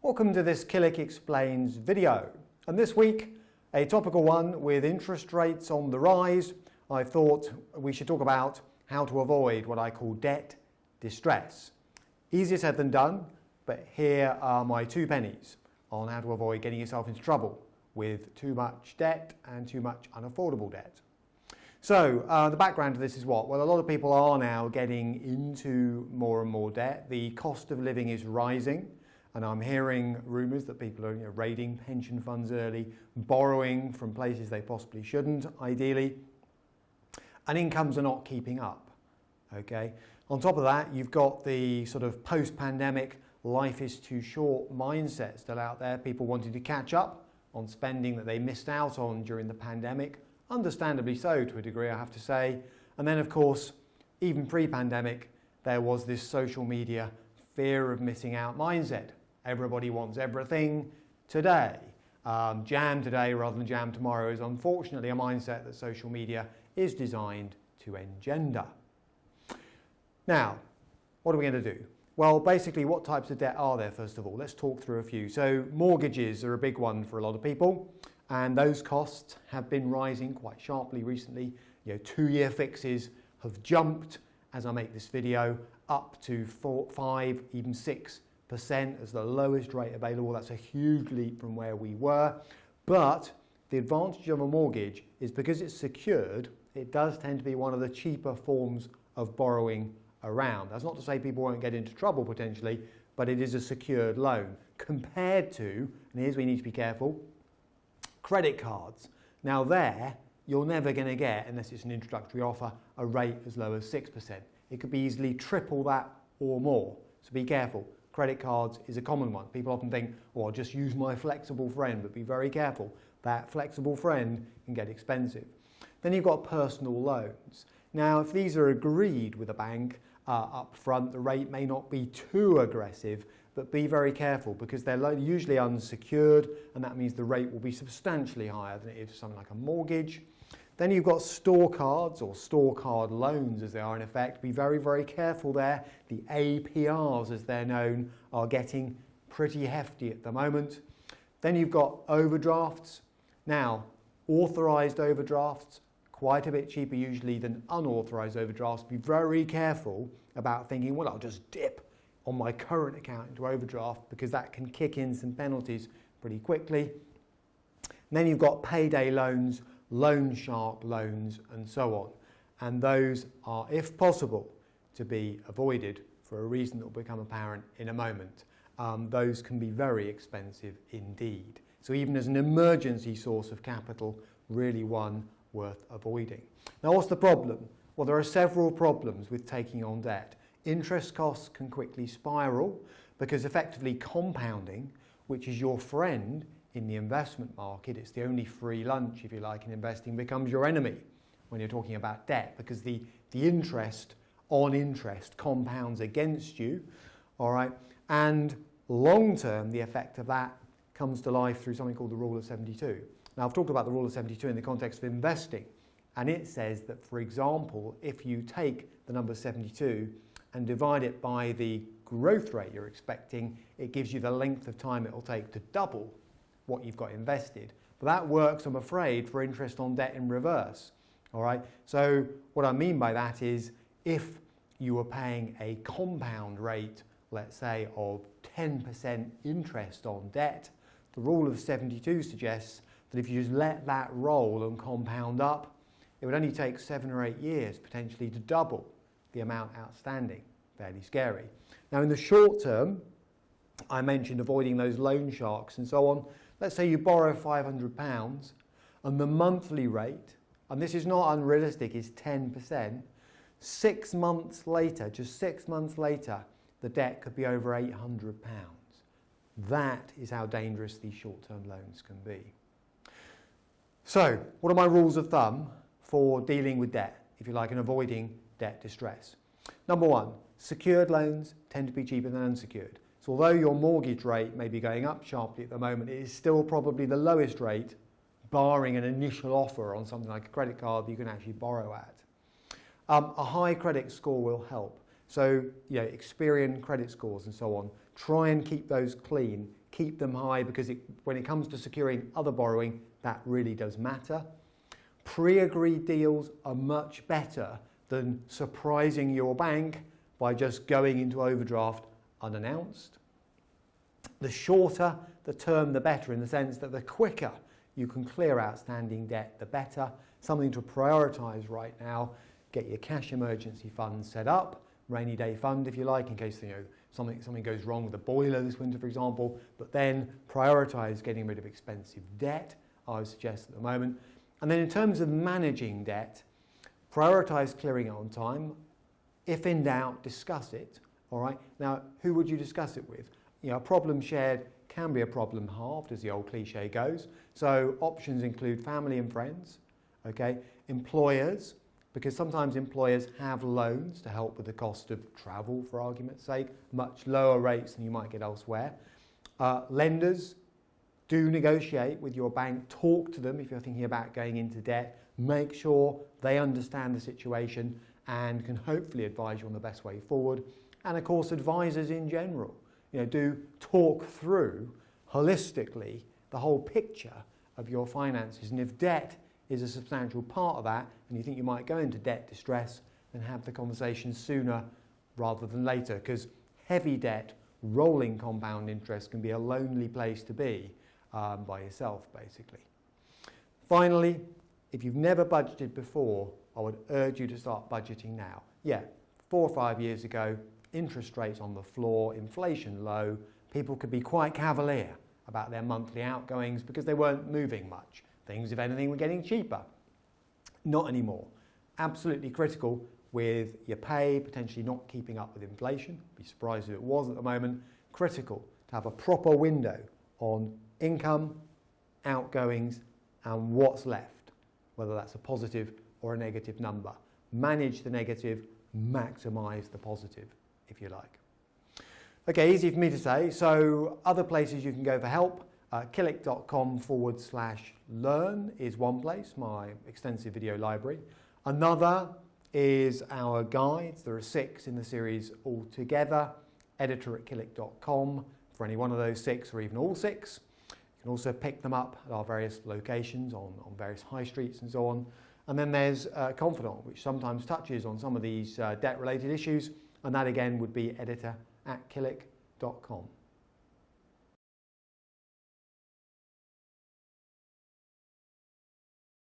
Welcome to this Killick Explains video. And this week, a topical one with interest rates on the rise. I thought we should talk about how to avoid what I call debt distress. Easier said than done, but here are my 2 pennies on how to avoid getting yourself into trouble with too much debt and too much unaffordable debt. So the background to this is what? Well, a lot of people are now getting into more and more debt. The cost of living is rising, and I'm hearing rumours that people are raiding pension funds early, borrowing from places they possibly shouldn't, ideally, and incomes are not keeping up. Okay. On top of that, you've got the sort of post-pandemic life is too short mindset still out there. People wanting to catch up on spending that they missed out on during the pandemic. Understandably so to a degree, I have to say. And then, of course, even pre-pandemic, there was this social media fear of missing out mindset. Everybody wants everything today. Jam today rather than jam tomorrow is unfortunately a mindset that social media is designed to engender. Now, what are we going to do? Well, basically, what types of debt are there, first of all? Let's talk through a few. So mortgages are a big one for a lot of people, and those costs have been rising quite sharply recently. 2-year fixes have jumped, as I make this video, up to 4, 5, even 6% as the lowest rate available. That's a huge leap from where we were. But the advantage of a mortgage is because it's secured, it does tend to be one of the cheaper forms of borrowing around. That's not to say people won't get into trouble potentially, but it is a secured loan compared to, and here's where you need to be careful, credit cards. Now there, you're never going to get, unless it's an introductory offer, a rate as low as 6%. It could be easily triple that or more. So be careful. Credit cards is a common one. People often think, oh, I'll just use my flexible friend, but be very careful. That flexible friend can get expensive. Then you've got personal loans. Now, if these are agreed with a bank up front, the rate may not be too aggressive, but be very careful because they're usually unsecured, and that means the rate will be substantially higher than it is for something like a mortgage. Then you've got store cards or store card loans as they are in effect. Be very, very careful there. The APRs, as they're known, are getting pretty hefty at the moment. Then you've got overdrafts. Now, authorised overdrafts, quite a bit cheaper usually than unauthorised overdrafts. Be very careful about thinking, well, I'll just dip on my current account into overdraft because that can kick in some penalties pretty quickly. And then you've got payday loans, loan shark loans, and so on. And those are, if possible, to be avoided for a reason that will become apparent in a moment. Those can be very expensive indeed. So even as an emergency source of capital, really one worth avoiding. Now, what's the problem? Well, there are several problems with taking on debt. Interest costs can quickly spiral because effectively compounding, which is your friend in the investment market, it's the only free lunch, if you like, in investing, becomes your enemy when you're talking about debt because the interest on interest compounds against you, all right? And long term, the effect of that comes to life through something called the Rule of 72. Now, I've talked about the Rule of 72 in the context of investing, and it says that, for example, if you take the number 72 and divide it by the growth rate you're expecting, it gives you the length of time it will take to double what you've got invested. But that works, I'm afraid, for interest on debt in reverse. All right. So what I mean by that is if you were paying a compound rate, let's say, of 10% interest on debt, the Rule of 72 suggests that if you just let that roll and compound up, it would only take 7 or 8 years potentially to double the amount outstanding. Fairly scary. Now, in the short term, I mentioned avoiding those loan sharks and so on. Let's say you borrow £500 and the monthly rate, and this is not unrealistic, is 10%. 6 months later, just 6 months later, the debt could be over £800. That is how dangerous these short-term loans can be. So, what are my rules of thumb for dealing with debt, if you like, and avoiding debt distress? Number 1, secured loans tend to be cheaper than unsecured. So although your mortgage rate may be going up sharply at the moment, it is still probably the lowest rate, barring an initial offer on something like a credit card that you can actually borrow at. A high credit score will help. So, Experian credit scores and so on, try and keep those clean, keep them high, because when it comes to securing other borrowing, that really does matter. Pre-agreed deals are much better than surprising your bank by just going into overdraft unannounced. The shorter the term, the better, in the sense that the quicker you can clear outstanding debt, the better. Something to prioritise right now. Get your cash emergency fund set up, rainy day fund if you like, in case something goes wrong with the boiler this winter, for example. But then prioritise getting rid of expensive debt, I would suggest at the moment. And then in terms of managing debt, prioritise clearing it on time. If in doubt, discuss it. All right. Now, who would you discuss it with? A problem shared can be a problem halved, as the old cliche goes. So options include family and friends, okay, employers, because sometimes employers have loans to help with the cost of travel, for argument's sake, much lower rates than you might get elsewhere. Lenders, do negotiate with your bank, talk to them if you're thinking about going into debt, make sure they understand the situation and can hopefully advise you on the best way forward. And of course, advisors in general, do talk through holistically the whole picture of your finances. And if debt is a substantial part of that, and you think you might go into debt distress, then have the conversation sooner rather than later, because heavy debt, rolling compound interest can be a lonely place to be by yourself, basically. Finally, if you've never budgeted before, I would urge you to start budgeting now. 4 or 5 years ago, interest rates on the floor, inflation low, people could be quite cavalier about their monthly outgoings because they weren't moving much. Things, if anything, were getting cheaper. Not anymore. Absolutely critical with your pay potentially not keeping up with inflation. Be surprised if it was at the moment. Critical to have a proper window on income, outgoings, and what's left, whether that's a positive or a negative number. Manage the negative, maximise the positive, if you like. Okay, easy for me to say. So other places you can go for help. Killik.com/learn is one place, my extensive video library. Another is our guides. There are 6 in the series altogether. editor@killik.com for any one of those 6 or even all 6. You can also pick them up at our various locations on various high streets and so on. And then there's Confidant, which sometimes touches on some of these debt-related issues. And that again would be editor@killik.com.